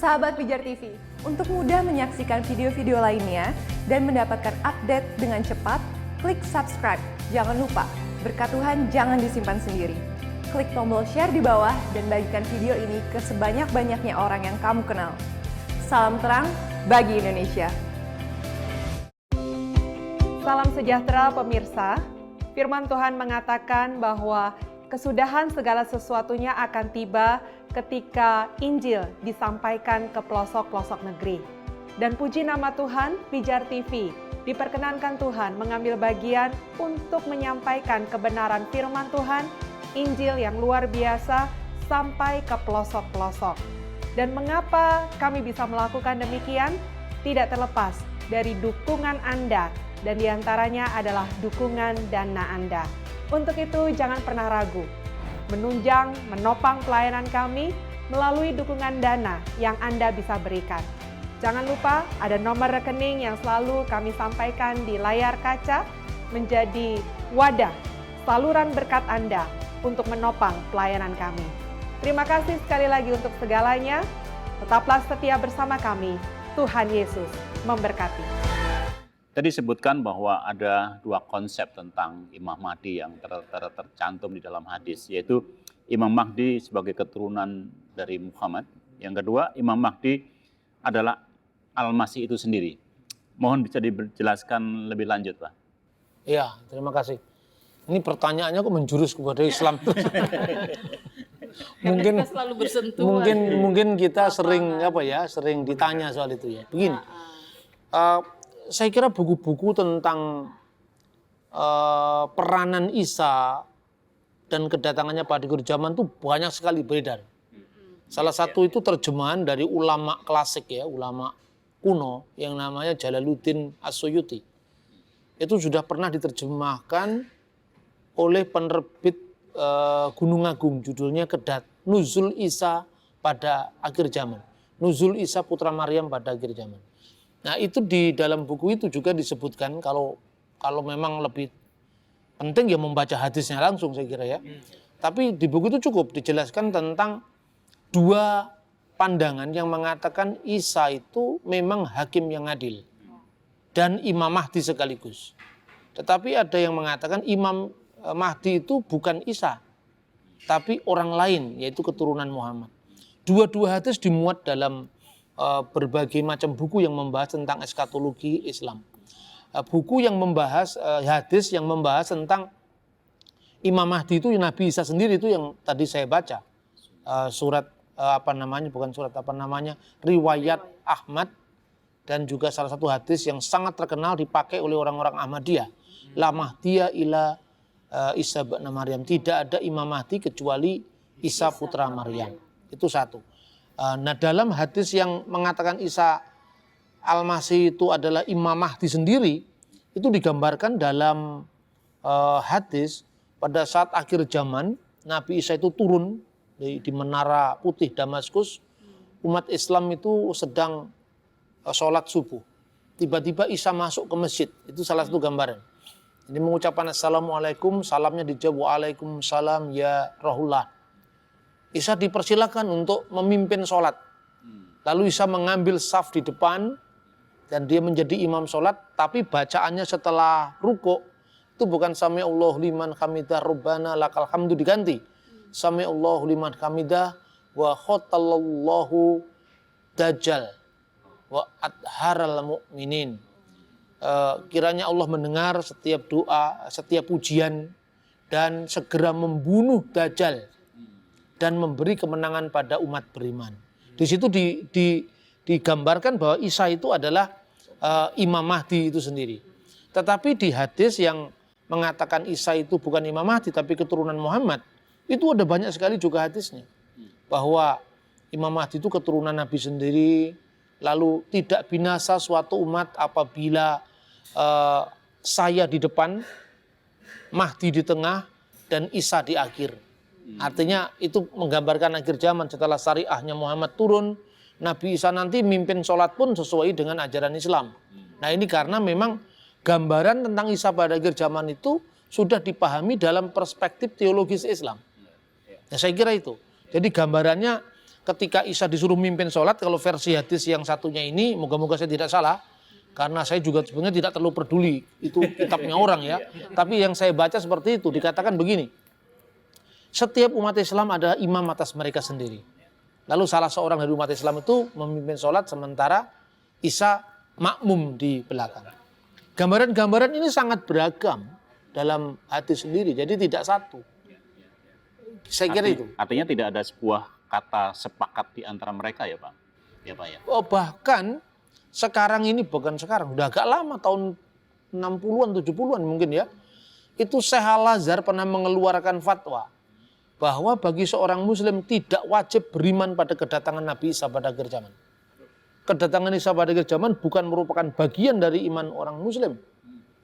Sahabat Pijar TV, untuk mudah menyaksikan video-video lainnya dan mendapatkan update dengan cepat, klik subscribe. Jangan lupa, berkat Tuhan jangan disimpan sendiri. Klik tombol share di bawah dan bagikan video ini ke sebanyak-banyaknya orang yang kamu kenal. Salam terang bagi Indonesia. Salam sejahtera pemirsa. Firman Tuhan mengatakan bahwa kesudahan segala sesuatunya akan tiba ketika Injil disampaikan ke pelosok-pelosok negeri. Dan puji nama Tuhan, Pijar TV diperkenankan Tuhan mengambil bagian untuk menyampaikan kebenaran firman Tuhan, Injil yang luar biasa sampai ke pelosok-pelosok. Dan mengapa kami bisa melakukan demikian? Tidak terlepas dari dukungan Anda, dan diantaranya adalah dukungan dana Anda. Untuk itu jangan pernah ragu, menunjang, menopang pelayanan kami melalui dukungan dana yang Anda bisa berikan. Jangan lupa ada nomor rekening yang selalu kami sampaikan di layar kaca menjadi wadah saluran berkat Anda untuk menopang pelayanan kami. Terima kasih sekali lagi untuk segalanya. Tetaplah setia bersama kami. Tuhan Yesus memberkati. Tadi disebutkan bahwa ada dua konsep tentang Imam Mahdi yang tercantum di dalam hadis, yaitu Imam Mahdi sebagai keturunan dari Muhammad. Yang kedua, Imam Mahdi adalah Al-Masih itu sendiri. Mohon bisa dijelaskan lebih lanjut, Pak. Iya, terima kasih. Ini pertanyaannya kok menjurus kepada Islam. mungkin kita sering sering ditanya soal itu ya. Begini. Saya kira buku-buku tentang peranan Isa dan kedatangannya pada akhir zaman itu banyak sekali beredar. Salah satu itu terjemahan dari ulama klasik ya, ulama kuno yang namanya Jalaluddin As-Suyuti. Itu sudah pernah diterjemahkan oleh penerbit Gunung Agung, judulnya Nuzul Isa pada akhir zaman. Nuzul Isa putra Maryam pada akhir zaman. Nah itu di dalam buku itu juga disebutkan kalau memang lebih penting ya membaca hadisnya langsung saya kira ya. Tapi di buku itu cukup dijelaskan tentang dua pandangan yang mengatakan Isa itu memang hakim yang adil dan Imam Mahdi sekaligus. Tetapi ada yang mengatakan Imam Mahdi itu bukan Isa, tapi orang lain yaitu keturunan Muhammad. Dua-dua hadis dimuat dalam berbagai macam buku yang membahas tentang eskatologi Islam. Buku yang membahas hadis yang membahas tentang Imam Mahdi itu Nabi Isa sendiri itu yang tadi saya baca. Riwayat Ahmad dan juga salah satu hadis yang sangat terkenal dipakai oleh orang-orang Ahmadiyah. La Mahdiya ila Isa bin Maryam. Tidak ada Imam Mahdi kecuali Isa putra Maryam. Itu satu. Nah dalam hadis yang mengatakan Isa Al-Masih itu adalah Imam Mahdi sendiri, itu digambarkan dalam hadis pada saat akhir zaman Nabi Isa itu turun di Menara Putih Damaskus, umat Islam itu sedang sholat subuh. Tiba-tiba Isa masuk ke masjid, itu salah satu gambaran. Ini mengucapkan Assalamualaikum, salamnya dijawab Waalaikumsalam ya Rahullah. Isa dipersilakan untuk memimpin sholat. Lalu Isa mengambil saf di depan dan dia menjadi imam sholat. Tapi bacaannya setelah rukuk itu bukan Sami'allahu liman hamidah Rabbana lakal hamdu diganti. Sami'allahu liman hamidah wa khotallallahu dajjal wa adharal mu'minin. Kiranya Allah mendengar setiap doa, setiap pujian dan segera membunuh dajjal dan memberi kemenangan pada umat beriman. Di situ digambarkan bahwa Isa itu adalah Imam Mahdi itu sendiri. Tetapi di hadis yang mengatakan Isa itu bukan Imam Mahdi tapi keturunan Muhammad, itu ada banyak sekali juga hadisnya. Bahwa Imam Mahdi itu keturunan Nabi sendiri, lalu tidak binasa suatu umat apabila saya di depan, Mahdi di tengah, dan Isa di akhir. Artinya itu menggambarkan akhir zaman setelah syariahnya Muhammad turun, Nabi Isa nanti mimpin sholat pun sesuai dengan ajaran Islam. Nah ini karena memang gambaran tentang Isa pada akhir zaman itu sudah dipahami dalam perspektif teologis Islam. Nah, saya kira itu. Jadi gambarannya ketika Isa disuruh mimpin sholat, kalau versi hadis yang satunya ini, moga-moga saya tidak salah, karena saya juga sebenarnya tidak terlalu peduli, itu kitabnya orang ya. Tapi yang saya baca seperti itu, dikatakan begini, setiap umat Islam adalah imam atas mereka sendiri. Lalu salah seorang dari umat Islam itu memimpin sholat, sementara Isa makmum di belakang. Gambaran-gambaran ini sangat beragam dalam hadis sendiri, jadi tidak satu. Saya kira itu. Artinya tidak ada sebuah kata sepakat di antara mereka ya Pak? Ya Pak ya? Oh, bahkan sekarang ini, bukan sekarang, udah agak lama, tahun 60-an, 70-an mungkin ya. Itu Syekh Al-Azhar pernah mengeluarkan fatwa bahwa bagi seorang muslim tidak wajib beriman pada kedatangan Nabi Isa pada akhir zaman. Kedatangan Isa pada akhir zaman bukan merupakan bagian dari iman orang muslim.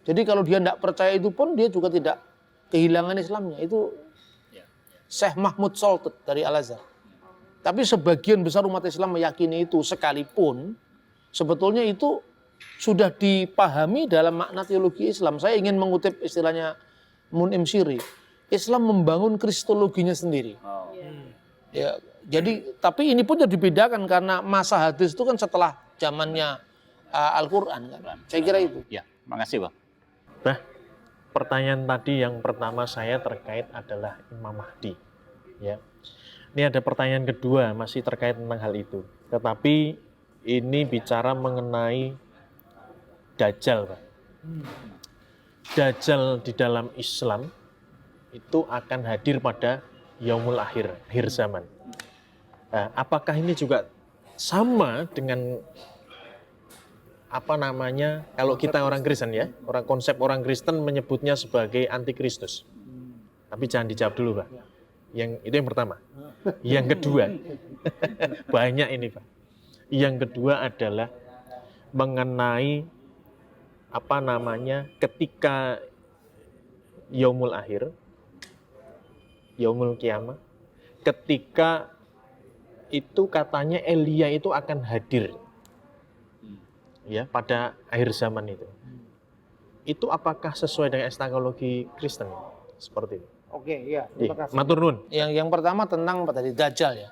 Jadi kalau dia tidak percaya itu pun, dia juga tidak kehilangan Islamnya. Itu Syekh Mahmud Soltut dari Al-Azhar. Tapi sebagian besar umat Islam meyakini itu, sekalipun sebetulnya itu sudah dipahami dalam makna teologi Islam. Saya ingin mengutip istilahnya Mun'im Syiri. Islam membangun kristologinya sendiri. Ya, jadi tapi ini pun jadi dibedakan karena masa hadis itu kan setelah zamannya Al-Quran kan. Saya kira itu. Ya, makasih Pak. Bah, pertanyaan tadi yang pertama saya terkait adalah Imam Mahdi. Ya, ini ada pertanyaan kedua masih terkait tentang hal itu. Tetapi ini bicara mengenai Dajjal, Pak. Dajjal di dalam Islam itu akan hadir pada Yaumul Akhir, akhir zaman. Nah, apakah ini juga sama dengan kalau kita orang Kristen ya, konsep orang Kristen menyebutnya sebagai antikristus. Tapi jangan dijawab dulu, Pak. Itu yang pertama. Yang kedua, banyak ini, Pak. Yang kedua adalah mengenai ketika Yaumul Akhir, Yaumul Qiyamah, ketika itu katanya Elia itu akan hadir. Ya, pada akhir zaman itu. Itu apakah sesuai dengan eskatologi Kristen? Seperti itu. Oke, ya, terima kasih. Matur nuwun. Yang pertama tentang apa tadi, Dajjal ya.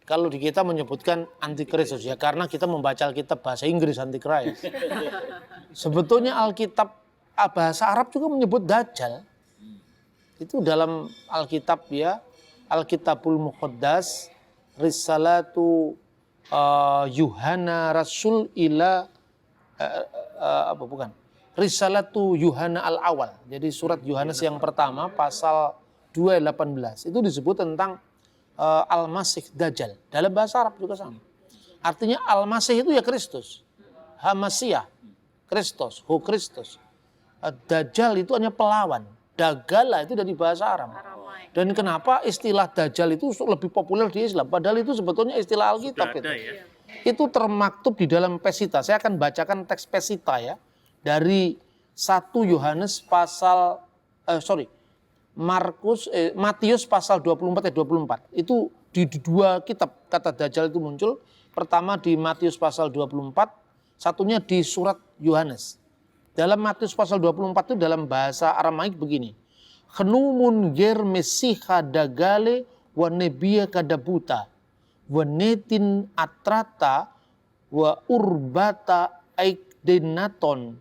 Kalau di kita menyebutkan antikristus ya, karena kita membaca Alkitab bahasa Inggris antikristus. Sebetulnya Alkitab bahasa Arab juga menyebut Dajjal. Itu dalam Alkitab ya, Alkitabul Muqaddas, Risalatu Yuhana Rasul ila Risalatu Yuhana al-Awal. Jadi surat Yohanes yang pertama pasal 2:18 itu disebut tentang Al-Masih Dajjal. Dalam bahasa Arab juga sama. Artinya Al-Masih itu ya Kristus. Hamasiah, Kristus, Ho Kristus. Dajjal itu hanya pelawan. Dagala itu dari bahasa Aram. Dan kenapa istilah Dajjal itu lebih populer di Islam? Padahal itu sebetulnya istilah Alkitab itu. Ya? Itu termaktub di dalam Pesita. Saya akan bacakan teks Pesita ya. Dari 1 Yohanes pasal, Matius pasal 24. Itu di dua kitab kata Dajjal itu muncul. Pertama di Matius pasal 24, satunya di surat Yohanes. Dalam Matius pasal 24 itu dalam bahasa Aramaik begini. Khenumun ger mesiha dagale wa nebia kadabuta wa netin atrata wa urbata aikdenaton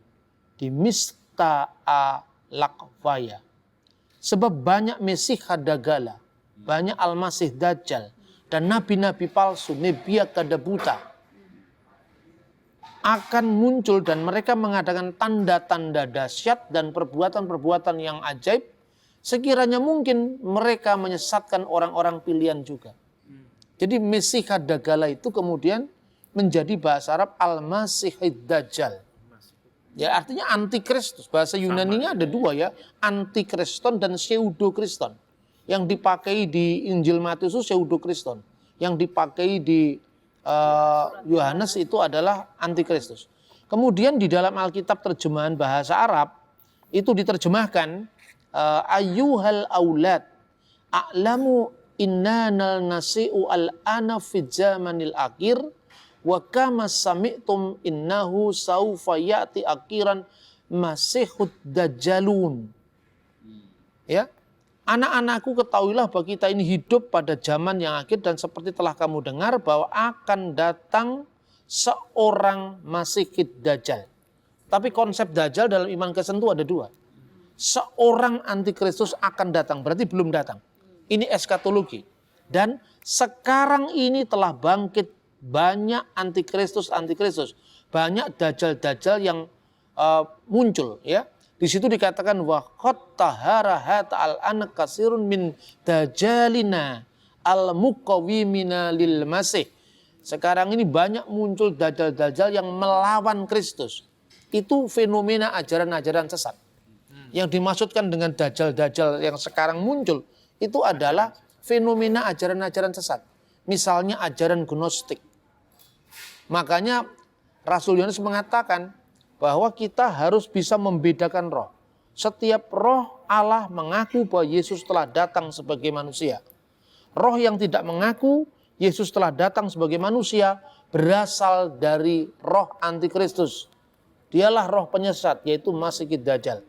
dimista a lakvaya. Sebab banyak mesiha dagala, banyak al-masih dajjal dan nabi-nabi palsu nebia kadabuta akan muncul dan mereka mengadakan tanda-tanda dahsyat dan perbuatan-perbuatan yang ajaib. Sekiranya mungkin mereka menyesatkan orang-orang pilihan juga. Jadi Mesiha Dagala itu kemudian menjadi bahasa Arab Al-Masihid Dajjal. Ya artinya antikristus. Bahasa Yunaninya ada dua ya. Antikriston dan pseudokriston. Yang dipakai di Injil Matius itu pseudokriston. Yang dipakai di Yohanes itu adalah antikristus. Kemudian di dalam Alkitab terjemahan bahasa Arab itu diterjemahkan ayyuhal aulad a'lamu innanal nasi'u al-ana fi zamanil akhir wa kama sami'tum innahu saufa ya'ti akhiran masihud dajjalun. Ya. Anak-anakku, ketahuilah bahwa kita ini hidup pada zaman yang akhir dan seperti telah kamu dengar bahwa akan datang seorang Masihid Dajjal. Tapi konsep Dajjal dalam iman Kristen itu ada dua. Seorang antikristus akan datang, berarti belum datang. Ini eskatologi. Dan sekarang ini telah bangkit banyak antikristus, banyak Dajjal yang muncul, ya. Di situ dikatakan wa qad tahara ta'al kasirun min dajalina al-muqawwimina lil masih. Sekarang ini banyak muncul dajjal-dajjal yang melawan Kristus. Itu fenomena ajaran-ajaran sesat. Yang dimaksudkan dengan dajjal-dajjal yang sekarang muncul itu adalah fenomena ajaran-ajaran sesat. Misalnya ajaran gnostik. Makanya Rasul Yohanes mengatakan bahwa kita harus bisa membedakan roh. Setiap roh Allah mengaku bahwa Yesus telah datang sebagai manusia. Roh yang tidak mengaku Yesus telah datang sebagai manusia berasal dari roh antikristus. Dialah roh penyesat, yaitu Masihid Dajjal.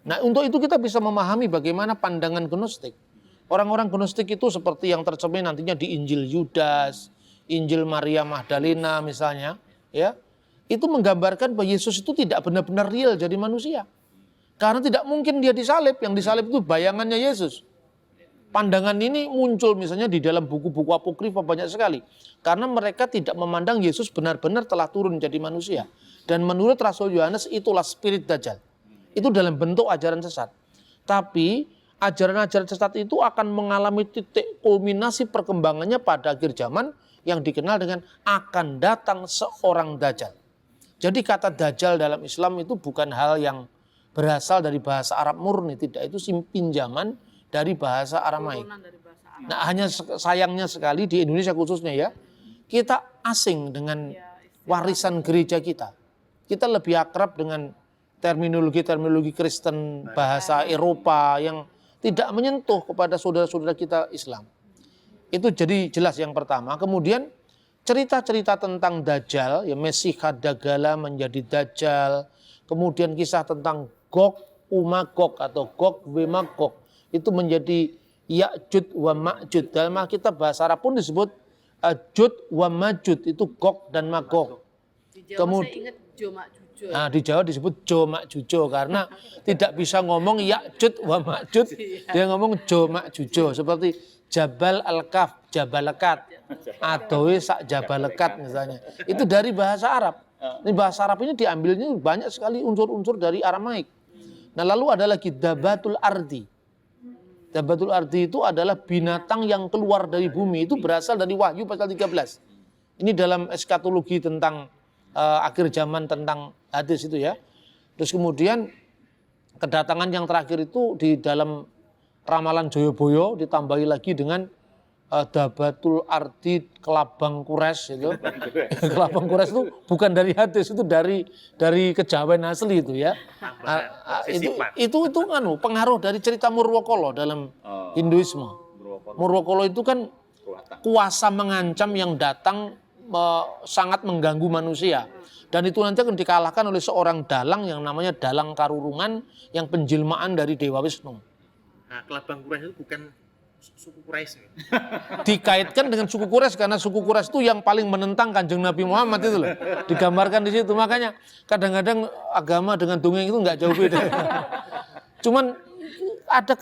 Nah, untuk itu kita bisa memahami bagaimana pandangan gnostik. Orang-orang gnostik itu seperti yang tercermin nantinya di Injil Yudas, Injil Maria Magdalena misalnya, ya. Itu menggambarkan bahwa Yesus itu tidak benar-benar real jadi manusia. Karena tidak mungkin dia disalib, yang disalib itu bayangannya Yesus. Pandangan ini muncul misalnya di dalam buku-buku apokrifa banyak sekali. Karena mereka tidak memandang Yesus benar-benar telah turun jadi manusia. Dan menurut Rasul Yohanes itulah spirit Dajjal. Itu dalam bentuk ajaran sesat. Tapi ajaran-ajaran sesat itu akan mengalami titik kulminasi perkembangannya pada akhir zaman yang dikenal dengan akan datang seorang Dajjal. Jadi kata Dajjal dalam Islam itu bukan hal yang berasal dari bahasa Arab murni, tidak, itu pinjaman dari bahasa Aramaik. Nah, hanya sayangnya sekali di Indonesia khususnya ya, kita asing dengan warisan gereja kita. Kita lebih akrab dengan terminologi Kristen, bahasa Eropa yang tidak menyentuh kepada saudara-saudara kita Islam. Itu jadi jelas yang pertama. Kemudian cerita-cerita tentang Dajjal, ya Mesihad Dagala menjadi Dajjal, kemudian kisah tentang Gog Umagog atau Gog Wemagog itu menjadi Ya'jud wa Ma'jud. Dalam Alkitab bahasa Arab pun disebut Jud wa Majud, itu Gog dan Magog. Di Jawa saya ingat Joma Jujo. Nah, di Jawa disebut Joma Jujo karena tidak bisa ngomong Ya'jud wa Ma'jud, dia ngomong Joma Jujo seperti Jabal Al-Kaf, Jabal Lekat, Adoe sak Jabal Lekat misalnya. Itu dari bahasa Arab. Ini bahasa Arab ini diambilnya banyak sekali unsur-unsur dari Aramaik. Nah, lalu ada lagi Dabatul Ardi. Dabatul Ardi itu adalah binatang yang keluar dari bumi. Itu berasal dari Wahyu pasal 13. Ini dalam eskatologi tentang akhir zaman, tentang hadis itu ya. Terus kemudian kedatangan yang terakhir itu di dalam ramalan Joyoboyo ditambahi lagi dengan Dabatul Ardi Kelabang Kures itu. Kelabang Kures itu bukan dari hadis, itu dari kejawen asli itu ya. Itu pengaruh dari cerita Murwokolo dalam Hinduisme. Murwokolo itu kan kuasa mengancam yang datang sangat mengganggu manusia. Dan itu nanti akan dikalahkan oleh seorang dalang yang namanya Dalang Karurungan yang penjelmaan dari Dewa Wisnu. Nah, Kelabang Quraisy itu bukan suku Quraisy. Dikaitkan dengan suku Quraisy karena suku Quraisy itu yang paling menentang Kanjeng Nabi Muhammad itu loh. Digambarkan di situ. Makanya kadang-kadang agama dengan dongeng itu nggak jauh beda. Cuman ada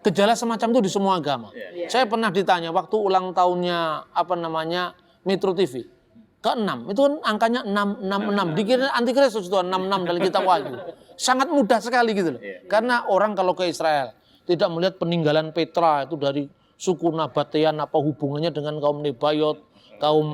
gejala semacam itu di semua agama. Saya pernah ditanya waktu ulang tahunnya Metro TV. Ke-6, itu kan angkanya 666. Dikira antikristus itu 66 dalam kitab Wahyu. Sangat mudah sekali gitu loh. Karena orang kalau ke Israel tidak melihat peninggalan Petra itu dari suku Nabatean, apa hubungannya dengan kaum Nebayot, kaum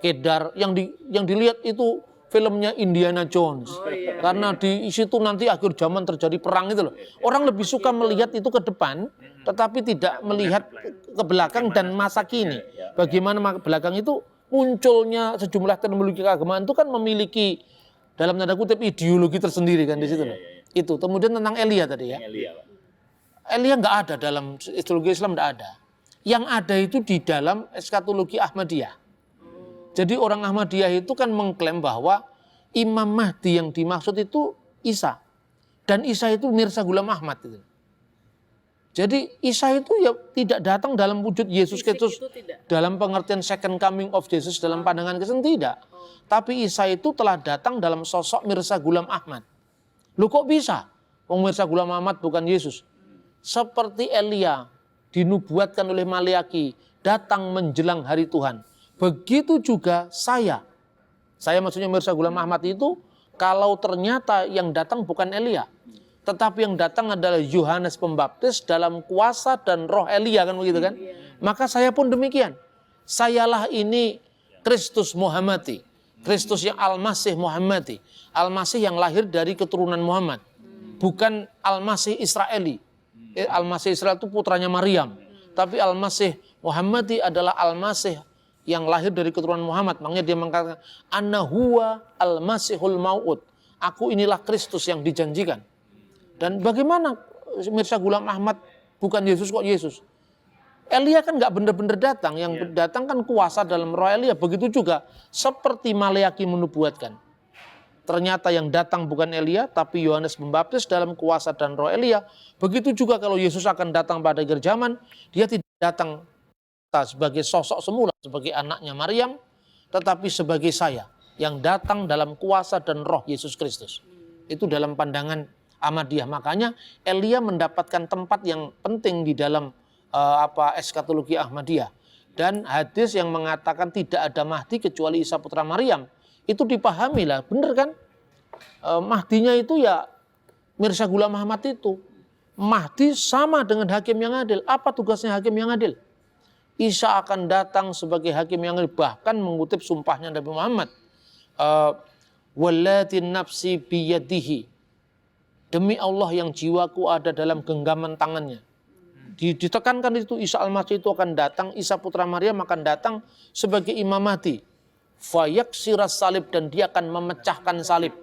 Kedar, yang dilihat itu filmnya Indiana Jones. Karena di situ nanti akhir zaman terjadi perang itu loh. Orang lebih suka melihat itu ke depan, tetapi tidak melihat ke belakang dan masa kini. Bagaimana belakang itu munculnya sejumlah teknologi keagamaan itu kan memiliki dalam tanda kutip ideologi tersendiri kan di situ loh. Itu. Kemudian tentang Elia tadi ya. Elia nggak ada dalam ideologi Islam, nggak ada. Yang ada itu di dalam eskatologi Ahmadiyah. Jadi orang Ahmadiyah itu kan mengklaim bahwa Imam Mahdi yang dimaksud itu Isa. Dan Isa itu Mirza Ghulam Ahmad itu. Jadi Isa itu ya tidak datang dalam wujud Yesus Fisik Kristus itu tidak. dalam pengertian second coming of Jesus dalam pandangan Kristen, tidak. Tapi Isa itu telah datang dalam sosok Mirza Ghulam Ahmad. Loh kok bisa? Wong Mirza Ghulam Ahmad bukan Yesus. Seperti Elia dinubuatkan oleh Maleaki datang menjelang hari Tuhan. Begitu juga saya. Saya maksudnya Mirza Ghulam Ahmad itu kalau ternyata yang datang bukan Elia, tetapi yang datang adalah Yohanes Pembaptis dalam kuasa dan roh Elia, kan begitu kan? Maka saya pun demikian. Sayalah ini Kristus Muhammadi. Kristus yang Al-Masih Muhammadi. Al-Masih yang lahir dari keturunan Muhammad. Bukan Al-Masih Israeli. Al-Masih Israel itu putranya Maryam. Tapi Al-Masih Muhammadi adalah Al-Masih yang lahir dari keturunan Muhammad. Makanya dia mengatakan, Ana huwa Al-Masihul Mau'ud. Aku inilah Kristus yang dijanjikan. Dan bagaimana Mirza Ghulam Ahmad bukan Yesus kok Yesus? Elia kan nggak benar-benar datang, yang datang kan kuasa dalam roh Elia. Begitu juga seperti Maleaki menubuatkan. Ternyata yang datang bukan Elia, tapi Yohanes Pembaptis dalam kuasa dan roh Elia. Begitu juga kalau Yesus akan datang pada akhir zaman, dia tidak datang sebagai sosok semula, sebagai anaknya Maryam, tetapi sebagai saya yang datang dalam kuasa dan roh Yesus Kristus. Itu dalam pandangan Ahmadiyah. Makanya Elia mendapatkan tempat yang penting di dalam eskatologi Ahmadiyah. Dan hadis yang mengatakan tidak ada Mahdi kecuali Isa putra Maryam, itu dipahami lah, bener kan? Mahdinya itu ya Mirza Ghulam Ahmad itu. Mahdi sama dengan hakim yang adil. Apa tugasnya hakim yang adil? Isa akan datang sebagai hakim yang adil. Bahkan mengutip sumpahnya Nabi Muhammad. Wallati nafsi biyadihi. Demi Allah yang jiwaku ada dalam genggaman tangannya. Ditekankan itu Isa Al-Masih itu akan datang, Isa putra Maryam akan datang sebagai Imam Mahdi. Fayaksiras salib, dan dia akan memecahkan salib.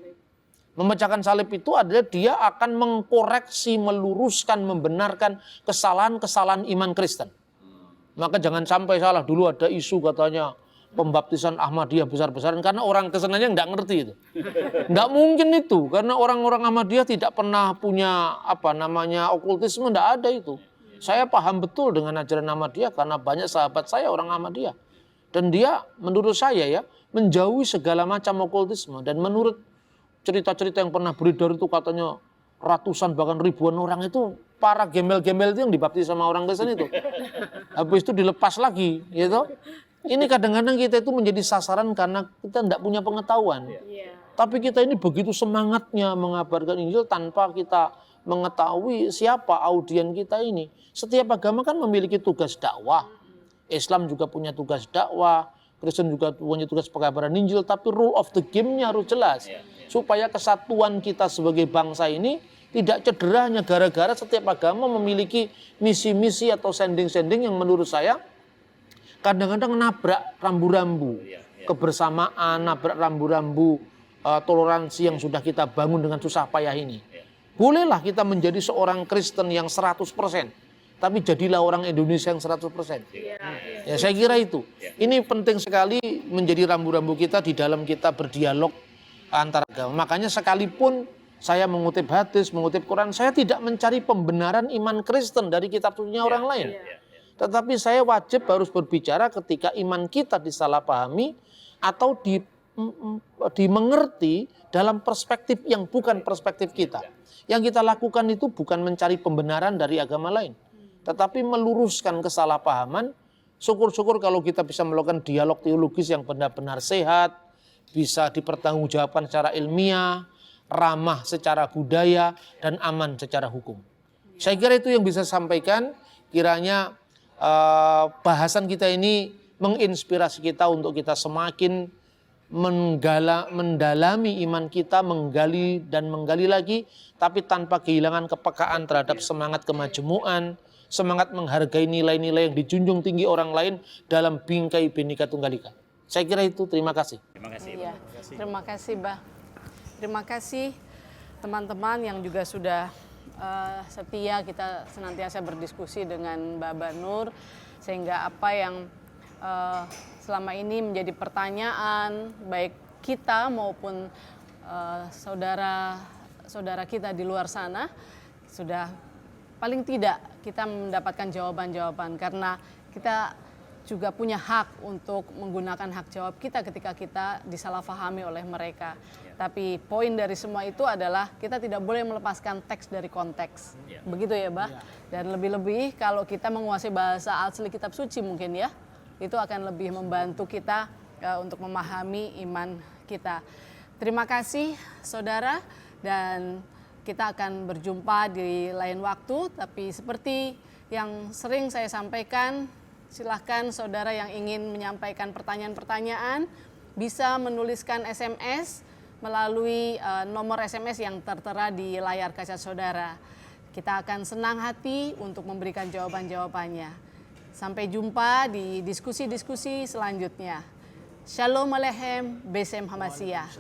Memecahkan salib itu adalah dia akan mengkoreksi, meluruskan, membenarkan kesalahan-kesalahan iman Kristen. Maka jangan sampai salah, dulu ada isu katanya pembaptisan Ahmadiyah besar-besaran karena orang kesenannya nggak ngerti itu. Nggak mungkin itu, karena orang-orang Ahmadiyah tidak pernah punya okultisme, nggak ada itu. Saya paham betul dengan ajaran Ahmadiyah karena banyak sahabat saya orang Ahmadiyah. Dan dia menurut saya ya menjauhi segala macam okultisme. Dan menurut cerita-cerita yang pernah beredar itu katanya ratusan bahkan ribuan orang itu para gembel-gembel itu yang dibaptis sama orang Kristen itu. Habis itu dilepas lagi gitu. Ini kadang-kadang kita itu menjadi sasaran karena kita tidak punya pengetahuan. Tapi kita ini begitu semangatnya mengabarkan Injil tanpa kita mengetahui siapa audien kita ini. Setiap agama kan memiliki tugas dakwah. Islam juga punya tugas dakwah. Kristen juga punya tugas pengabaran Injil. Tapi rule of the game-nya harus jelas. Supaya kesatuan kita sebagai bangsa ini tidak cedera hanya gara-gara setiap agama memiliki misi-misi atau sending-sending yang menurut saya kadang-kadang nabrak rambu-rambu kebersamaan, nabrak rambu-rambu toleransi yang sudah kita bangun dengan susah payah ini. Bolehlah kita menjadi seorang Kristen yang 100%, tapi jadilah orang Indonesia yang 100%. Ya, saya kira itu. Ini penting sekali menjadi rambu-rambu kita di dalam kita berdialog antar agama. Makanya sekalipun saya mengutip hadis, mengutip Quran, saya tidak mencari pembenaran iman Kristen dari kitab sucinya orang lain. Tetapi saya wajib harus berbicara ketika iman kita disalahpahami atau dimengerti dalam perspektif yang bukan perspektif kita. Yang kita lakukan itu bukan mencari pembenaran dari agama lain, tetapi meluruskan kesalahpahaman. Syukur-syukur kalau kita bisa melakukan dialog teologis yang benar-benar sehat, bisa dipertanggungjawabkan secara ilmiah, ramah secara budaya, dan aman secara hukum. Saya kira itu yang bisa saya sampaikan. Kiranya bahasan kita ini menginspirasi kita untuk kita semakin mendalami iman kita, menggali dan menggali lagi, tapi tanpa kehilangan kepekaan terhadap semangat kemajemukan, semangat menghargai nilai-nilai yang dijunjung tinggi orang lain dalam bingkai Bhinneka Tunggal Ika. Saya kira itu. Terima kasih. Terima kasih, Bah. Terima kasih teman-teman yang juga sudah setia kita senantiasa berdiskusi dengan Mbak Banur, sehingga apa yang selama ini menjadi pertanyaan baik kita maupun saudara saudara kita di luar sana sudah paling tidak kita mendapatkan jawaban-jawaban, karena kita juga punya hak untuk menggunakan hak jawab kita ketika kita disalahfahami oleh mereka. Tapi poin dari semua itu adalah kita tidak boleh melepaskan teks dari konteks. Begitu ya, Bah? Dan lebih-lebih kalau kita menguasai bahasa asli kitab suci mungkin ya, itu akan lebih membantu kita untuk memahami iman kita. Terima kasih saudara, dan kita akan berjumpa di lain waktu. Tapi seperti yang sering saya sampaikan, silahkan saudara yang ingin menyampaikan pertanyaan-pertanyaan bisa menuliskan SMS melalui nomor SMS yang tertera di layar kaca saudara. Kita akan senang hati untuk memberikan jawaban-jawabannya. Sampai jumpa di diskusi-diskusi selanjutnya. Shalom Aleichem, Besem Hamasiyah.